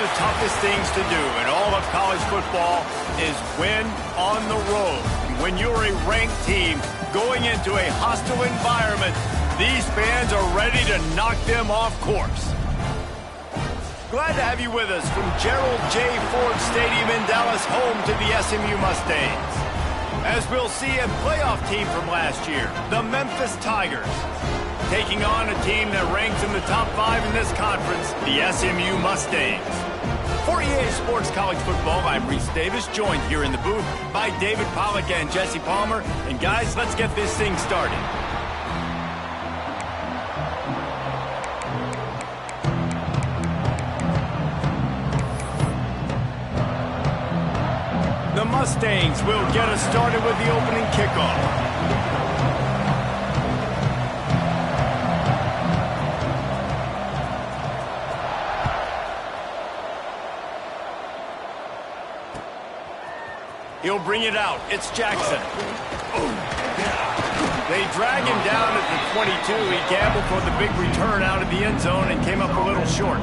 the toughest things to do in all of college football is win on the road. When you're a ranked team going into a hostile environment, these fans are ready to knock them off course. Glad to have you with us from Gerald J. Ford Stadium in Dallas, home to the SMU Mustangs. As we'll see a playoff team from last year, the Memphis Tigers, taking on a team that ranks in the top 5 in this conference, the SMU Mustangs. For EA Sports College Football, I'm Reese Davis, joined here in the booth by David Pollack and Jesse Palmer. And guys, let's get this thing started. The Mustangs will get us started with the opening kickoff. He'll bring it out. It's Jackson. They drag him down at the 22. He gambled for the big return out of the end zone and came up a little short.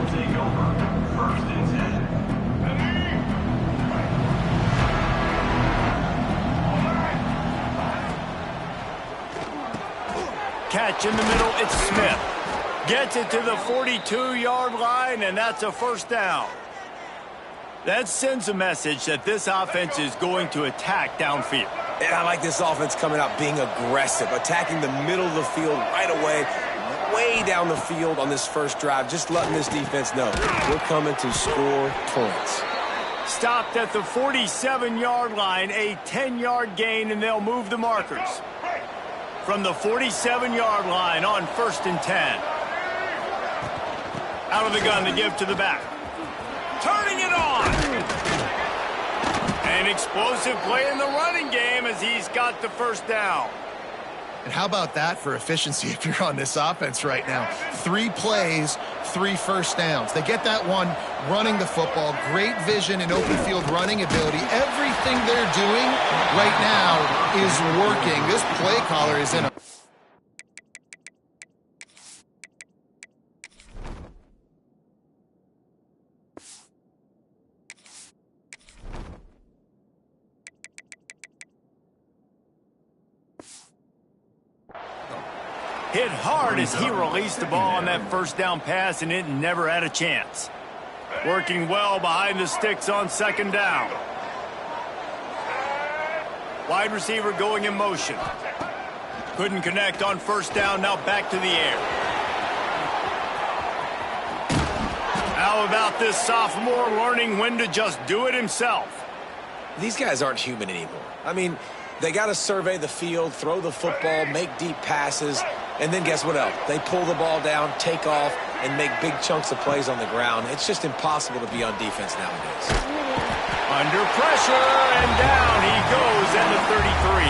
Catch in the middle, it's Smith. Gets it to the 42-yard line, and that's a first down. That sends a message that this offense is going to attack downfield. And I like this offense coming out being aggressive, attacking the middle of the field right away, way down the field on this first drive, just letting this defense know we're coming to score points. Stopped at the 47-yard line, a 10-yard gain, and they'll move the markers. From the 47-yard line on 1st and 10. Out of the gun to give to the back. Turning it on. An explosive play in the running game as he's got the first down. And how about that for efficiency if you're on this offense right now? 3 plays, 3 first downs. They get that one running the football. Great vision and open field running ability. Everything they're doing right now is working. This play caller is in a... Hit hard as he released the ball on that first down pass, and it never had a chance. Working well behind the sticks on 2nd down. Wide receiver going in motion. Couldn't connect on 1st down, now back to the air. How about this sophomore learning when to just do it himself? These guys aren't human anymore. I mean, they got to survey the field, throw the football, make deep passes, and then guess what else? They pull the ball down, take off, and make big chunks of plays on the ground. It's just impossible to be on defense nowadays. Under pressure, and down he goes at the 33.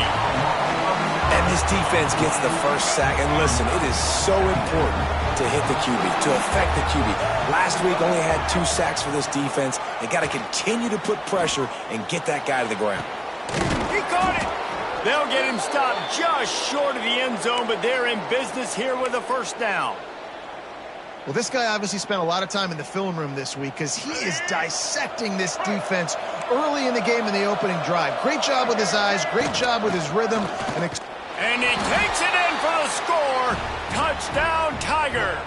And this defense gets the first sack. And listen, it is so important to hit the QB, to affect the QB. Last week only had 2 sacks for this defense. They got to continue to put pressure and get that guy to the ground. He caught it. They'll get him stopped just short of the end zone, but they're in business here with a first down. Well, this guy obviously spent a lot of time in the film room this week because he is dissecting this defense early in the game in the opening drive. Great job with his eyes, great job with his rhythm. And he takes it in for the score. Touchdown, Tigers.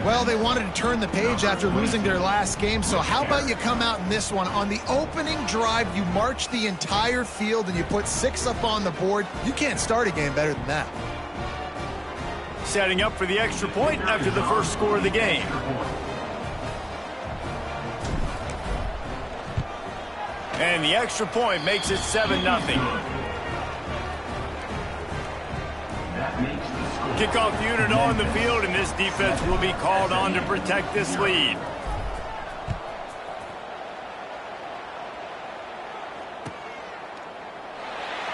Well, they wanted to turn the page after losing their last game, so how about you come out in this one? On the opening drive, you march the entire field and you put 6 up on the board. You can't start a game better than that. Setting up for the extra point after the first score of the game. And the extra point makes it 7-0. Kickoff unit on the field, and this defense will be called on to protect this lead.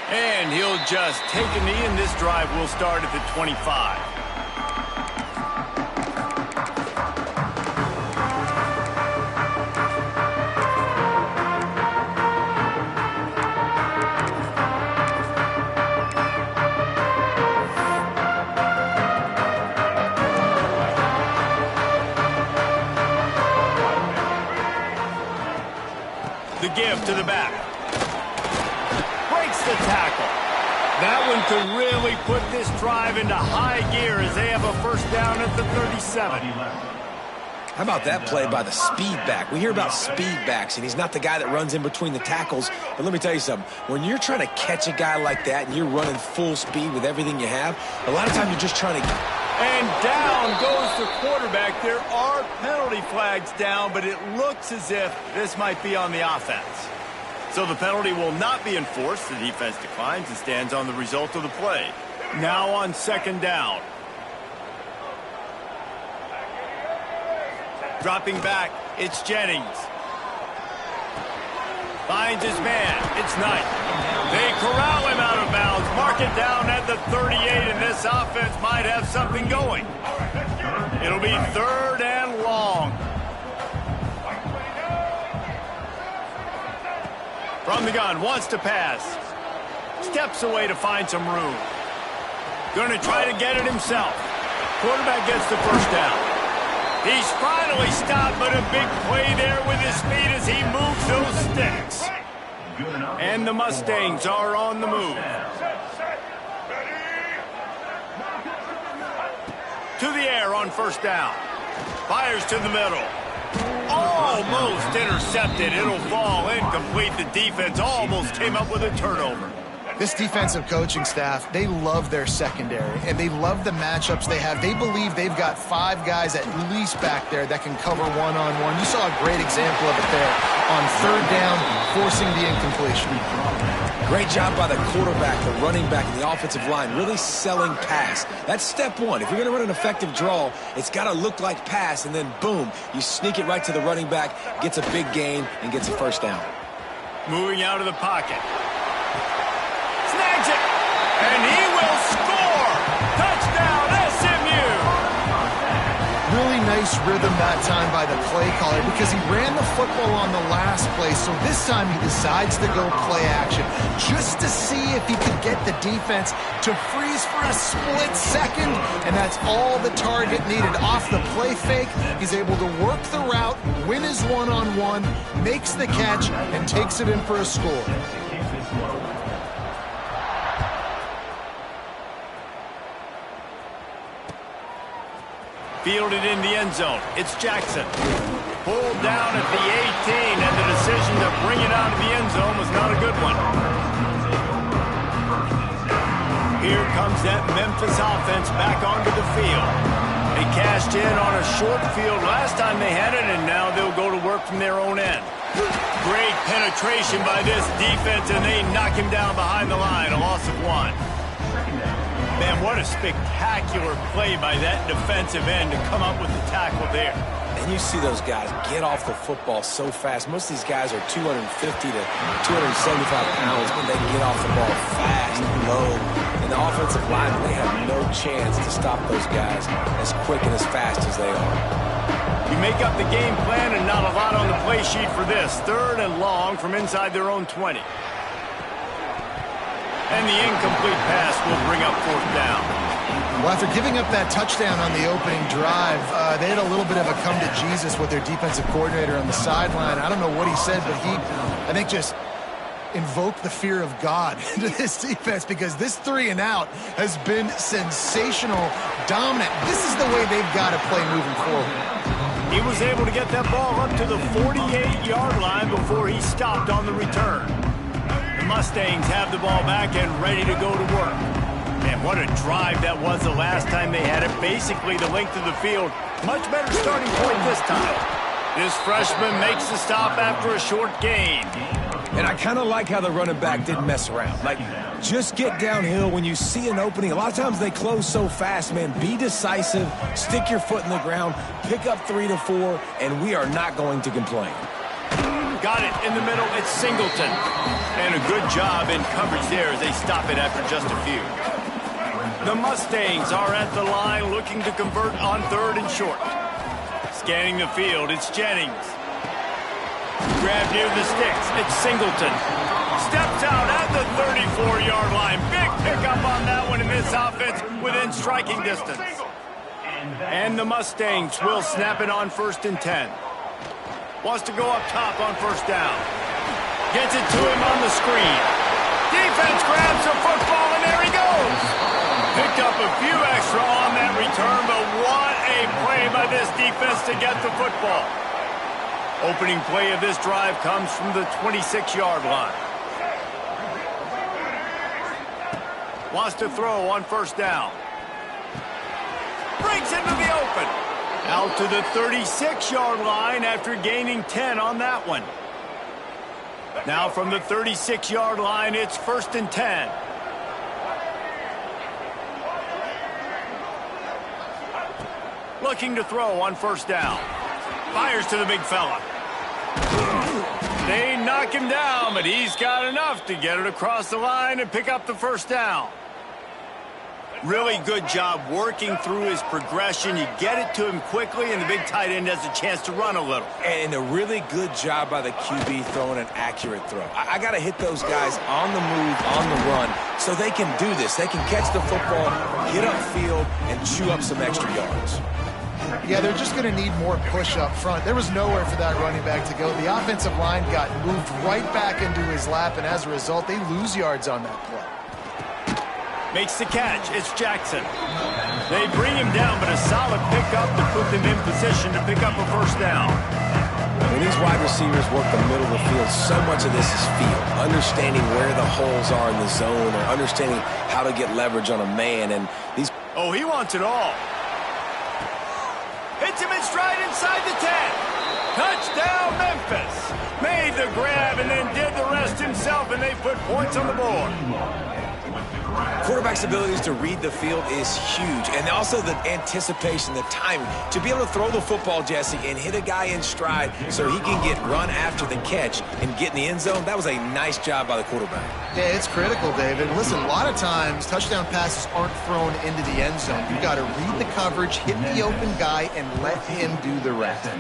And he'll just take a knee, and this drive will start at the 25. give to the back. Breaks the tackle. That one could really put this drive into high gear as they have a first down at the 37. How about that play by the speed back? We hear about speed backs, and he's not the guy that runs in between the tackles. But let me tell you something. When you're trying to catch a guy like that and you're running full speed with everything you have, a lot of times you're just trying to... And down goes the quarterback. There are penalty flags down, but it looks as if this might be on the offense. So the penalty will not be enforced. The defense declines and stands on the result of the play. Now on second down. Dropping back, it's Jennings. Finds his man, it's Knight. They corral him out of bounds, mark it down at the 38, and this offense might have something going. It'll be third and long. From the gun, wants to pass. Steps away to find some room. Going to try to get it himself. Quarterback gets the first down. He's finally stopped, but a big play there with his feet as he moves those sticks. And the Mustangs are on the move. To the air on first down. Fires to the middle. Almost intercepted. It'll fall incomplete. The defense almost came up with a turnover. This defensive coaching staff, they love their secondary, and they love the matchups they have. They believe they've got 5 guys at least back there that can cover one-on-one. You saw a great example of it there on third down, forcing the incompletion. Great job by the quarterback, the running back, and the offensive line, really selling pass. That's step one. If you're going to run an effective draw, it's got to look like pass, and then boom, you sneak it right to the running back, gets a big gain, and gets a first down. Moving out of the pocket. Snags it, and he will score. Touchdown, SMU. Really nice rhythm that time by the play caller because he ran the football on the last play, so this time he decides to go play action just to see if he could get the defense to freeze for a split second, and that's all the target needed. Off the play fake, he's able to work the route, win his one-on-one, makes the catch, and takes it in for a score. Fielded in the end zone. It's Jackson. Pulled down at the 18, and the decision to bring it out of the end zone was not a good one. Here comes that Memphis offense back onto the field. They cashed in on a short field last time they had it, and now they'll go to work from their own end. Great penetration by this defense, and they knock him down behind the line, a loss of 1. Man, what a spectacular play by that defensive end to come up with the tackle there. And you see those guys get off the football so fast. Most of these guys are 250 to 275 pounds, but they can get off the ball fast and low. And the offensive line, they have no chance to stop those guys as quick and as fast as they are. You make up the game plan and not a lot on the play sheet for this. Third and long from inside their own 20. And the incomplete pass will bring up fourth down. Well, after giving up that touchdown on the opening drive, they had a little bit of a come-to-Jesus with their defensive coordinator on the sideline. I don't know what he said, but he, I think, just invoked the fear of God into this defense because this 3-and-out has been sensational, dominant. This is the way they've got to play moving forward. He was able to get that ball up to the 48-yard line before he stopped on the return. Mustangs have the ball back and ready to go to work. Man, what a drive that was the last time they had it. Basically the length of the field. Much better starting point this time. This freshman makes the stop after a short gain. And I kind of like how the running back didn't mess around. Like, just get downhill when you see an opening. A lot of times they close so fast, man. Be decisive, stick your foot in the ground, pick up 3 to 4, and we are not going to complain. Got it in the middle, it's Singleton. And a good job in coverage there as they stop it after just a few. The Mustangs are at the line looking to convert on third and short. Scanning the field, it's Jennings. Grab near the sticks, it's Singleton. Steps out at the 34-yard line. Big pickup on that one in this offense within striking distance. And the Mustangs will snap it on 1st and 10. Wants to go up top on first down. Gets it to him on the screen. Defense grabs the football, and there he goes. Picked up a few extra on that return, but what a play by this defense to get the football. Opening play of this drive comes from the 26-yard line. Wants to throw on first down. Breaks into the open. Out to the 36-yard line after gaining 10 on that one. Now from the 36-yard line, it's 1st and 10. Looking to throw on first down. Fires to the big fella. They knock him down, but he's got enough to get it across the line and pick up the first down. Really good job working through his progression. You get it to him quickly, and the big tight end has a chance to run a little. And a really good job by the QB throwing an accurate throw. I got to hit those guys on the move, on the run, so they can do this. They can catch the football, get upfield, and chew up some extra yards. Yeah, they're just going to need more push up front. There was nowhere for that running back to go. The offensive line got moved right back into his lap, and as a result, they lose yards on that play. Makes the catch. It's Jackson. They bring him down, but a solid pickup to put them in position to pick up a first down. When these wide receivers work the middle of the field, so much of this is feel. Understanding where the holes are in the zone or understanding how to get leverage on a man. And these. Oh, he wants it all. Hits him in stride inside the 10. Touchdown, Memphis. Made the grab and then did the rest himself, and they put points on the board. Quarterback's abilities to read the field is huge, and also the anticipation, the timing. To be able to throw the football, Jesse, and hit a guy in stride so he can get run after the catch and get in the end zone, that was a nice job by the quarterback. Yeah, it's critical, David. Listen, a lot of times touchdown passes aren't thrown into the end zone. You've got to read the coverage, hit the open guy, and let him do the rest.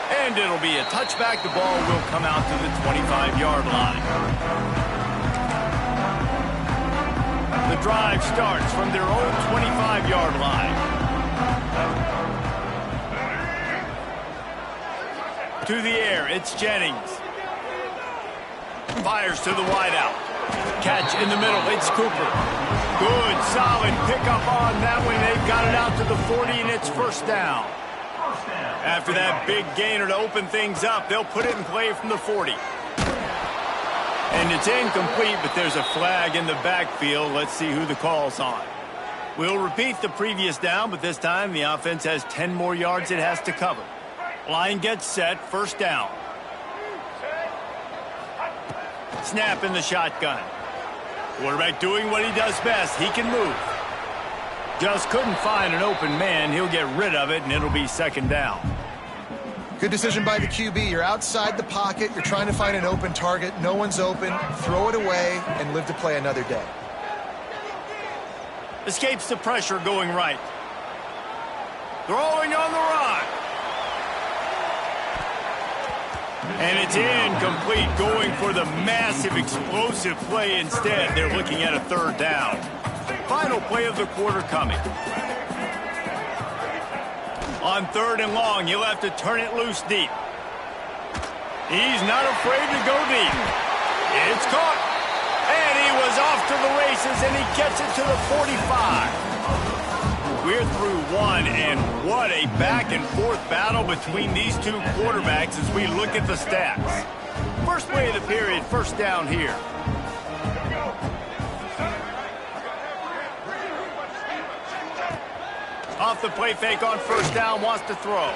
And it'll be a touchback. The ball will come out to the 25-yard line. The drive starts from their own 25-yard line. To the air, it's Jennings. Fires to the wideout. Catch in the middle, it's Cooper. Good, solid pickup on that one. They've got it out to the 40, and it's first down. After that big gainer to open things up, they'll put it in play from the 40. And it's incomplete, but there's a flag in the backfield. Let's see who the call's on. We'll repeat the previous down, but this time the offense has 10 more yards it has to cover. Line gets set, first down. Snap in the shotgun. Quarterback doing what he does best. He can move. Just couldn't find an open man. He'll get rid of it, and it'll be second down. Good decision by the QB. You're outside the pocket. You're trying to find an open target. No one's open. Throw it away and live to play another day. Escapes the pressure going right. Throwing on the run. And it's incomplete, going for the massive explosive play instead. They're looking at a third down. Final play of the quarter coming. On third and long, you'll have to turn it loose deep. He's not afraid to go deep. It's caught. And he was off to the races, and he gets it to the 45. We're through one, and what a back-and-forth battle between these two quarterbacks as we look at the stats. First play of the period, first down here. Off the play fake on first down, wants to throw.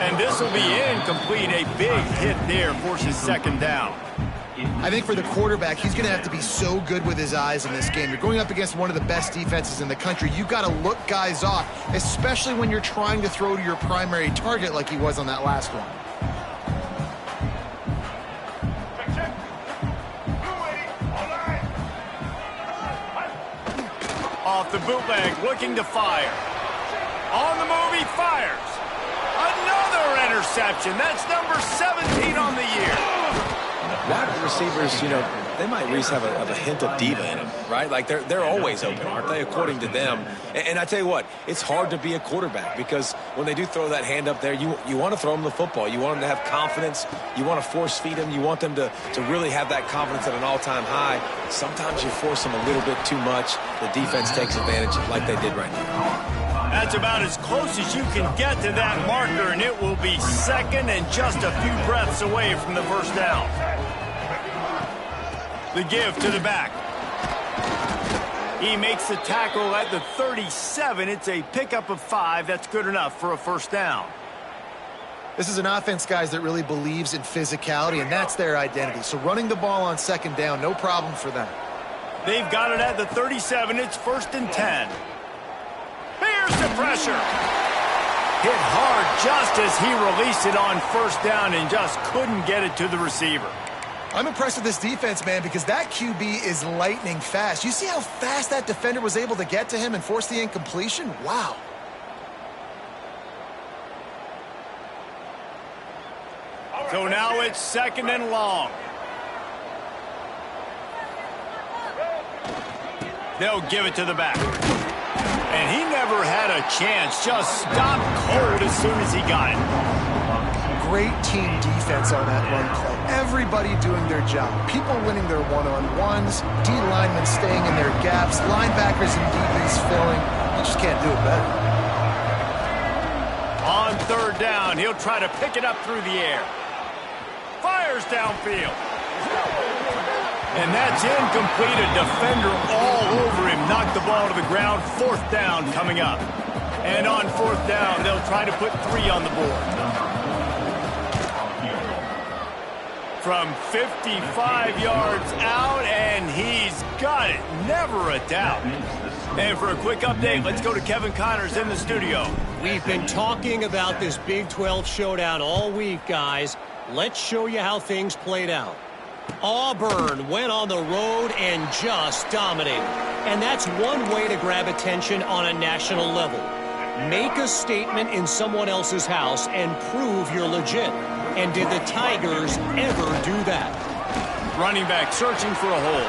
And this will be incomplete. A big hit there forces second down. I think for the quarterback, he's going to have to be so good with his eyes in this game. You're going up against one of the best defenses in the country. You've got to look guys off, especially when you're trying to throw to your primary target like he was on that last one. Off the bootleg, looking to fire. On the move, he fires. Another interception. That's number 17 on the year. wide receivers, you know, they might at least have a hint of diva in them, right? Like they're always open, aren't they, according to them? And I tell you what, it's hard to be a quarterback because when they do throw that hand up there, you want to throw them the football. You want them to have confidence. You want to force feed them. You want them to really have that confidence at an all-time high. Sometimes you force them a little bit too much. The defense takes advantage like they did right now. That's about as close as you can get to that marker, and it will be second and just a few breaths away from the first down. The give to the back. He makes the tackle at the 37. It's a pickup of 5. That's good enough for a first down. This is an offense, guys, that really believes in physicality, and that's their identity. So running the ball on second down, no problem for them. They've got it at the 37. It's 1st and 10. Here's the pressure. Hit hard just as he released it on first down and just couldn't get it to the receiver. I'm impressed with this defense, man, because that QB is lightning fast. You see how fast that defender was able to get to him and force the incompletion? Wow. So now it's 2nd and long. They'll give it to the back. And he never had a chance. Just stopped cold as soon as he got it. Great team defense on that run play. Everybody doing their job. People winning their one-on-ones, D linemen staying in their gaps, linebackers and DBs filling. You just can't do it better. On 3rd down, he'll try to pick it up through the air. Fires downfield. And that's incomplete. A defender all over him. Knocked the ball to the ground. 4th down coming up. And on 4th down, they'll try to put 3 on the board. From 55 yards out, and he's got it. Never a doubt. And for a quick update, let's go to Kevin Connors in the studio. We've been talking about this Big 12 showdown all week, guys. Let's show you how things played out. Auburn went on the road and just dominated. And that's one way to grab attention on a national level. Make a statement in someone else's house and prove you're legit. And did the Tigers ever do that? Running back searching for a hole.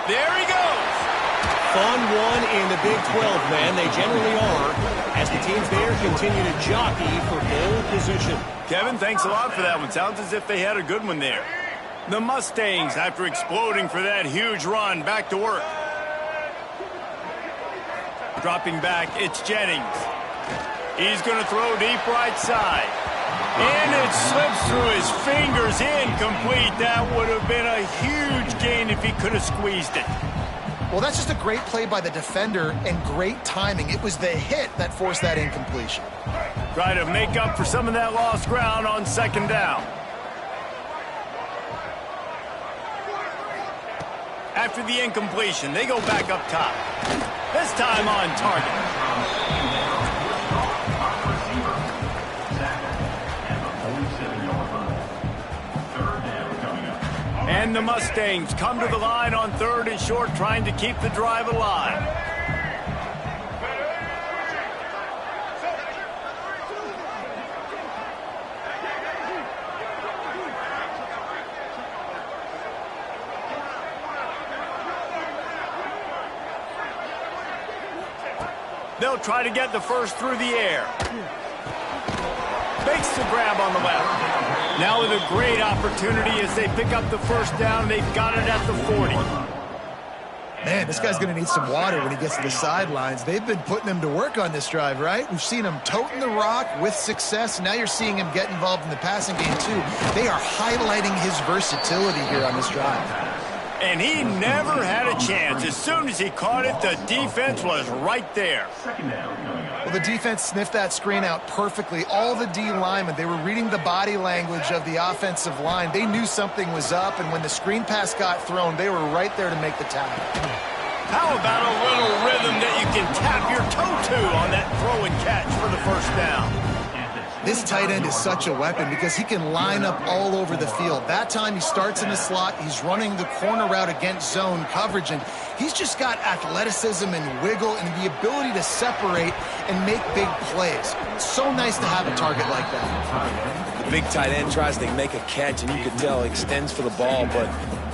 There he goes. Fun one in the Big 12, man. They generally are, as the teams there continue to jockey for goal position. Kevin, thanks a lot for that one. Sounds as if they had a good one there. The Mustangs, after exploding for that huge run, back to work. Dropping back, it's Jennings. He's going to throw deep right side. And it slips through his fingers, incomplete. That would have been a huge gain if he could have squeezed it. Well, that's just a great play by the defender and great timing. It was the hit that forced that incompletion. Try to make up for some of that lost ground on 2nd down. After the incompletion, they go back up top. This time on target. And the Mustangs come to the line on 3rd and short, trying to keep the drive alive. They'll try to get the first through the air. Makes the grab on the left. Now with a great opportunity as they pick up the first down. They've got it at the 40. Man, this guy's going to need some water when he gets to the sidelines. They've been putting him to work on this drive, right? We've seen him toting the rock with success. Now you're seeing him get involved in the passing game, too. They are highlighting his versatility here on this drive. And he never had a chance. As soon as he caught it, the defense was right there. Well, the defense sniffed that screen out perfectly. All the D linemen, they were reading the body language of the offensive line. They knew something was up, and when the screen pass got thrown, they were right there to make the tackle. How about a little rhythm that you can tap your toe to on that throw and catch for the first down? This tight end is such a weapon because he can line up all over the field. That time he starts in the slot, he's running the corner route against zone coverage, and he's just got athleticism and wiggle and the ability to separate and make big plays. It's so nice to have a target like that. The big tight end tries to make a catch, and you can tell he extends for the ball, but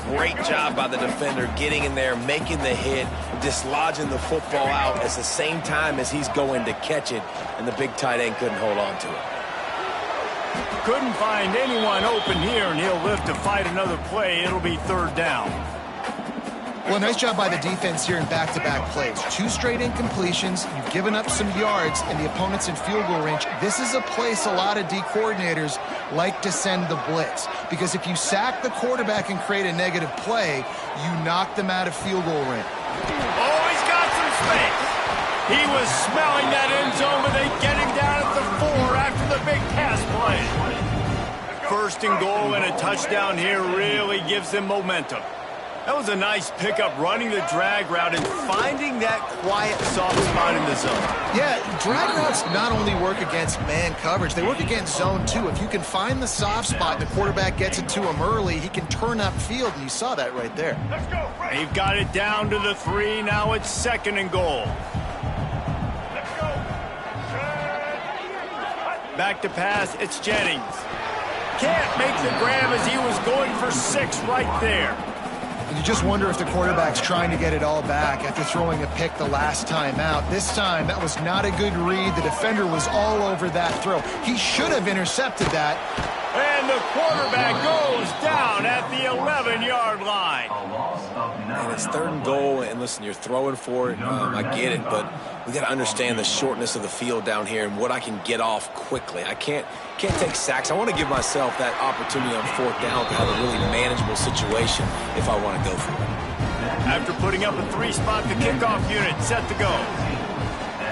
great job by the defender getting in there, making the hit, dislodging the football out at the same time as he's going to catch it, and the big tight end couldn't hold on to it. Couldn't find anyone open here, and he'll live to fight another play. It'll be third down. Well, nice job by the defense here in back-to-back plays. 2 straight incompletions. You've given up some yards, and the opponent's in field goal range. This is a place a lot of D coordinators like to send the blitz, because if you sack the quarterback and create a negative play, you knock them out of field goal range. Oh, he's got some space. He was smelling that end zone, but they get him down at the 4 after the big pass play. First and goal and a touchdown here really gives them momentum. That was a nice pickup, running the drag route and finding that quiet, soft spot in the zone. Yeah, drag routes not only work against man coverage, they work against zone too. If you can find the soft spot, the quarterback gets it to him early, he can turn upfield, and you saw that right there. Let's go. They've got it down to the 3. Now it's second and goal. Let's go. Back to pass, it's Jennings. Can't make the grab as he was going for 6 right there. You just wonder if the quarterback's trying to get it all back after throwing a pick the last time out. This time, that was not a good read. The defender was all over that throw. He should have intercepted that. And the quarterback goes down at the 11-yard line. And it's third and goal, and listen, you're throwing for it. I get it, but we got to understand the shortness of the field down here and what I can get off quickly. I can't take sacks. I want to give myself that opportunity on 4th down to have a really manageable situation if I want to go for it. After putting up a 3-spot, the kickoff unit set to go.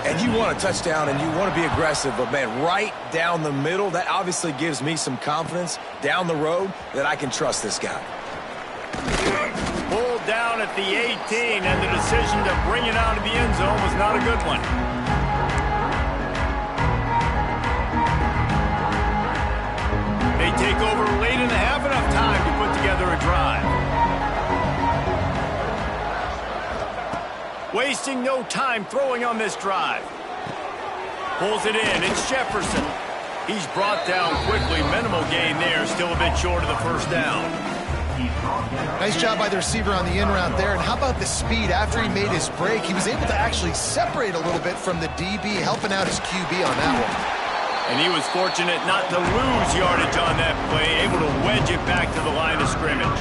And you want a touchdown and you want to be aggressive, but man, right down the middle, that obviously gives me some confidence down the road that I can trust this guy. Pulled down at the 18, and the decision to bring it out of the end zone was not a good one. They take over late in the half, enough time to put together a drive. Wasting no time throwing on this drive. Pulls it in. It's Jefferson. He's brought down quickly. Minimal gain there. Still a bit short of the first down. Nice job by the receiver on the in route there. And how about the speed after he made his break? He was able to actually separate a little bit from the DB, helping out his QB on that one. And he was fortunate not to lose yardage on that play, able to wedge it back to the line of scrimmage.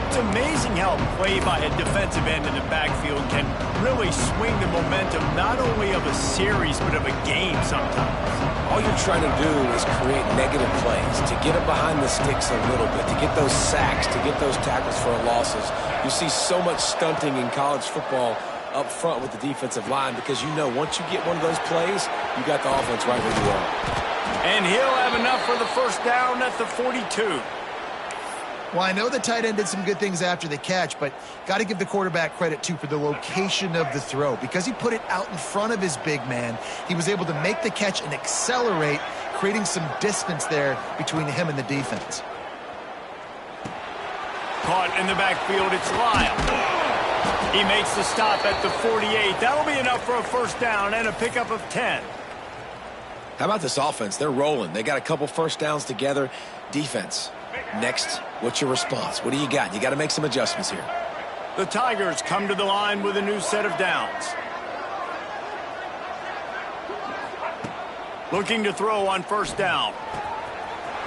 It's amazing how a play by a defensive end in the backfield can really swing the momentum not only of a series but of a game sometimes. All you're trying to do is create negative plays, to get it behind the sticks a little bit, to get those sacks, to get those tackles for losses. You see so much stunting in college football up front with the defensive line because you know once you get one of those plays, you got the offense right where you are. And he'll have enough for the first down at the 42. Well, I know the tight end did some good things after the catch, but got to give the quarterback credit, too, for the location of the throw. Because he put it out in front of his big man, he was able to make the catch and accelerate, creating some distance there between him and the defense. Caught in the backfield, it's Lyle. He makes the stop at the 48. That'll be enough for a first down and a pickup of 10. How about this offense? They're rolling. They got a couple first downs together. Defense. Next, what's your response? What do you got? You got to make some adjustments here. The Tigers come to the line with a new set of downs. Looking to throw on first down.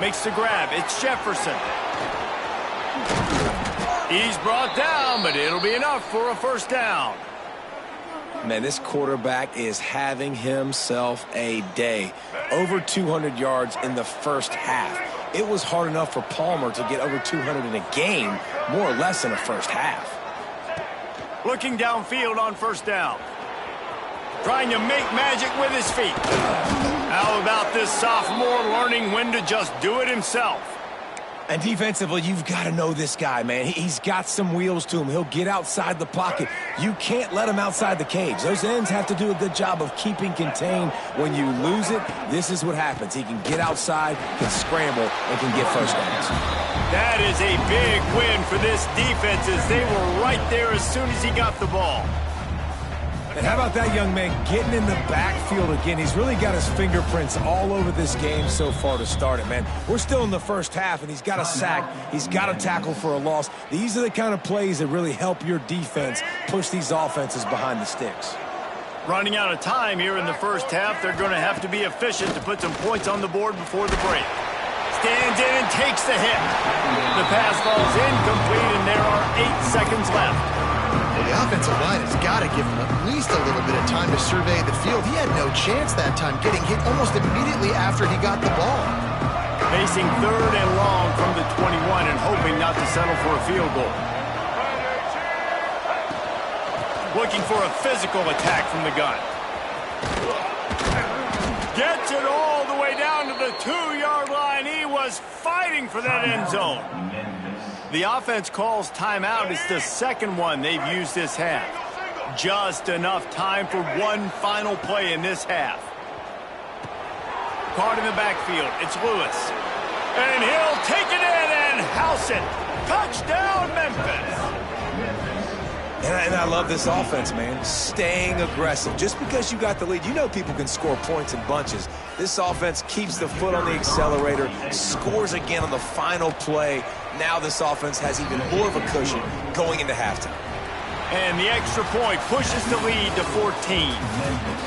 Makes the grab. It's Jefferson. He's brought down, but it'll be enough for a first down. Man, this quarterback is having himself a day. Over 200 yards in the first half. It was hard enough for Palmer to get over 200 in a game, more or less in the first half. Looking downfield on first down. Trying to make magic with his feet. How about this sophomore learning when to just do it himself? And defensively, you've got to know this guy, man. He's got some wheels to him. He'll get outside the pocket. You can't let him outside the cage. Those ends have to do a good job of keeping contained. When you lose it, this is what happens. He can get outside, can scramble, and can get first downs. That is a big win for this defense as they were right there as soon as he got the ball. And how about that young man getting in the backfield again? He's really got his fingerprints all over this game so far to start it, man. We're still in the first half, and he's got a sack. He's got a tackle for a loss. These are the kind of plays that really help your defense push these offenses behind the sticks. Running out of time here in the first half, they're going to have to be efficient to put some points on the board before the break. Stands in and takes the hit. The pass falls incomplete, and there are 8 seconds left. The offensive line has got to give him at least a little bit of time to survey the field. He had no chance that time, getting hit almost immediately after he got the ball. Facing 3rd and long from the 21 and hoping not to settle for a field goal. Looking for a physical attack from the gun. Gets it all the way down to the 2-yard line. He was fighting for that end zone. The offense calls timeout. It's the second one they've used this half. Just enough time for one final play in this half. Caught in the backfield. It's Lewis. And he'll take it in and house it. Touchdown, Memphis. And I love this offense, man. Staying aggressive. Just because you got the lead, you know people can score points in bunches. This offense keeps the foot on the accelerator, scores again on the final play. Now this offense has even more of a cushion going into halftime. And the extra point pushes the lead to 14.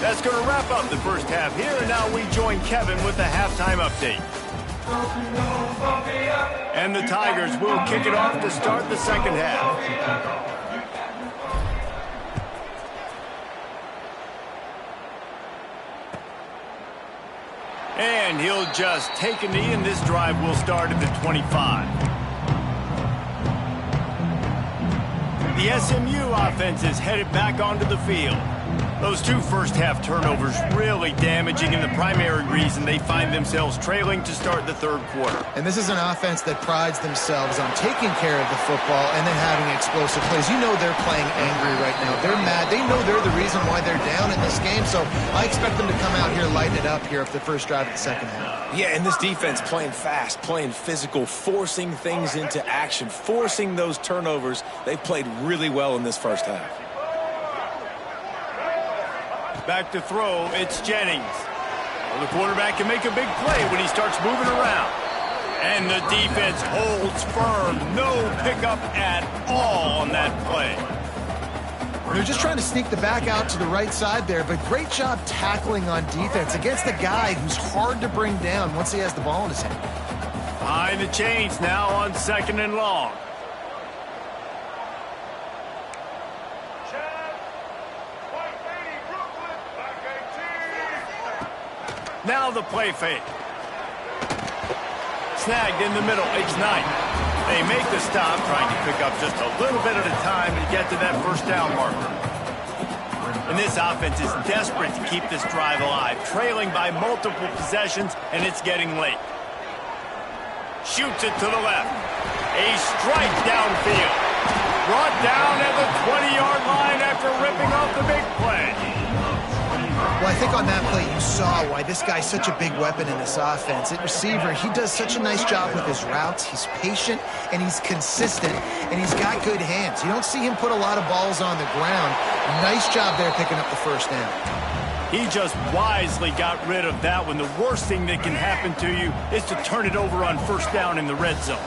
That's going to wrap up the first half here, and now we join Kevin with the halftime update. And the Tigers will kick it off to start the second half. And he'll just take a knee, and this drive will start at the 25. The SMU offense is headed back onto the field. Those 2 first-half turnovers really damaging, and the primary reason they find themselves trailing to start the third quarter. And this is an offense that prides themselves on taking care of the football and then having explosive plays. You know they're playing angry right now. They're mad. They know they're the reason why they're down in this game, so I expect them to come out here, lighten it up here for the first drive of the second half. Yeah, and this defense playing fast, playing physical, forcing things into action, forcing those turnovers. They've played really well in this first half. Back to throw, it's Jennings. Well, the quarterback can make a big play when he starts moving around. And the defense holds firm. No pickup at all on that play. They're just trying to sneak the back out to the right side there, but great job tackling on defense against a guy who's hard to bring down once he has the ball in his hand. Behind the chains now on 2nd and long. Now the play fake. Snagged in the middle. It's Knight. They make the stop, trying to pick up just a little bit at a time to get to that first down marker. And this offense is desperate to keep this drive alive, trailing by multiple possessions, and it's getting late. Shoots it to the left. A strike downfield. Brought down at the 20-yard line after ripping off the big play. Well, I think on that play you saw why this guy's such a big weapon in this offense. At receiver, he does such a nice job with his routes. He's patient, and he's consistent, and he's got good hands. You don't see him put a lot of balls on the ground. Nice job there picking up the first down. He just wisely got rid of that one. The worst thing that can happen to you is to turn it over on first down in the red zone.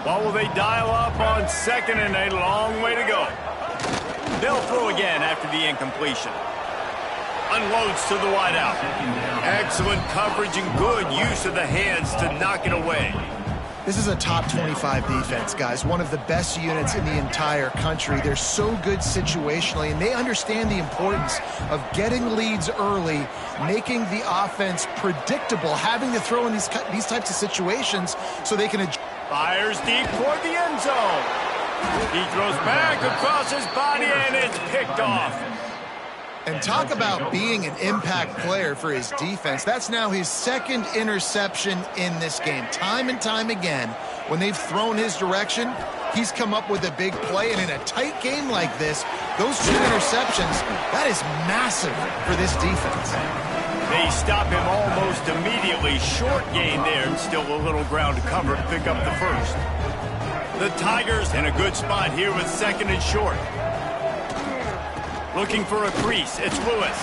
Well, will they dial up on 2nd and a long way to go? They'll throw again after the incompletion. Unloads to the wideout. Excellent coverage and good use of the hands to knock it away. This is a top 25 defense, guys. One of the best units in the entire country. They're so good situationally, and they understand the importance of getting leads early, making the offense predictable, having to throw in these types of situations so they can... Fires deep toward the end zone. He throws back across his body, and it's picked off. And talk about being an impact player for his defense. That's now his 2nd interception in this game. Time and time again, When they've thrown his direction, he's come up with a big play, and in a tight game like this, those 2 interceptions, that is massive for this defense. They stop him almost immediately. Short gain there, and still a little ground to cover to pick up the first. The Tigers in a good spot here with 2nd and short. Looking for a crease. It's Lewis.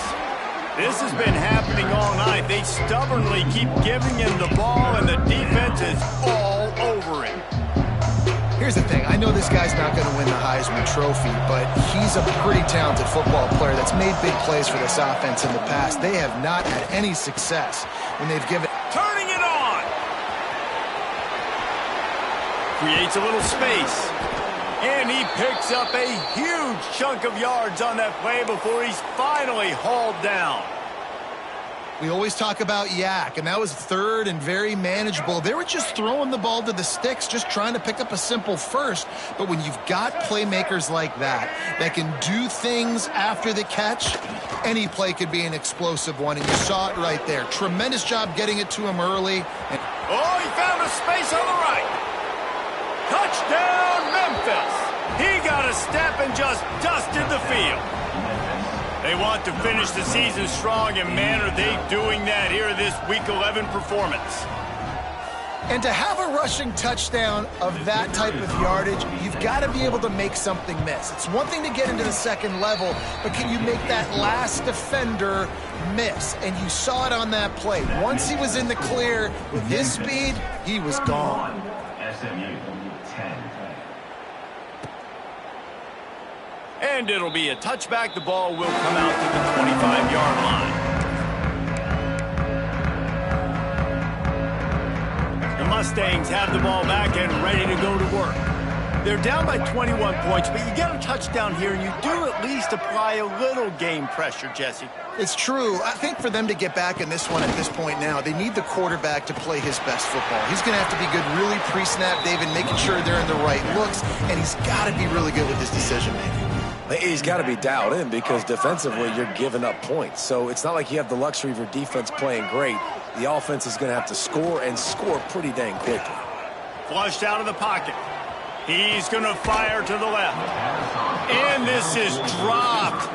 This has been happening all night. They stubbornly keep giving him the ball, and the defense is all over him. Here's the thing. I know this guy's not going to win the Heisman Trophy, but he's a pretty talented football player that's made big plays for this offense in the past. They have not had any success when they've given... Turning it on! Creates a little space. And he picks up a huge chunk of yards on that play before he's finally hauled down. We always talk about Yak, and that was 3rd and very manageable. They were just throwing the ball to the sticks, just trying to pick up a simple first. But when you've got playmakers like that can do things after the catch, any play could be an explosive one, and you saw it right there. Tremendous job getting it to him early. Oh, he found a space on the right. Touchdown, Memphis. He got a step and just dusted the field. They want to finish the season strong, and man, are they doing that here in this Week 11 performance. And to have a rushing touchdown of that type of yardage, you've got to be able to make something miss. It's one thing to get into the 2nd level, but can you make that last defender miss? And you saw it on that play. Once he was in the clear with his speed, he was gone. And it'll be a touchback. The ball will come out to the 25-yard line. The Mustangs have the ball back and ready to go to work. They're down by 21 points, but you get a touchdown here, and you do at least apply a little game pressure, Jesse. It's true. I think for them to get back in this one at this point now, they need the quarterback to play his best football. He's going to have to be good really pre-snap, David, making sure they're in the right looks, and he's got to be really good with his decision-making. He's got to be dialed in because defensively you're giving up points. So it's not like you have the luxury of your defense playing great. The offense is going to have to score and score pretty dang quickly. Flushed out of the pocket. He's going to fire to the left. And this is dropped.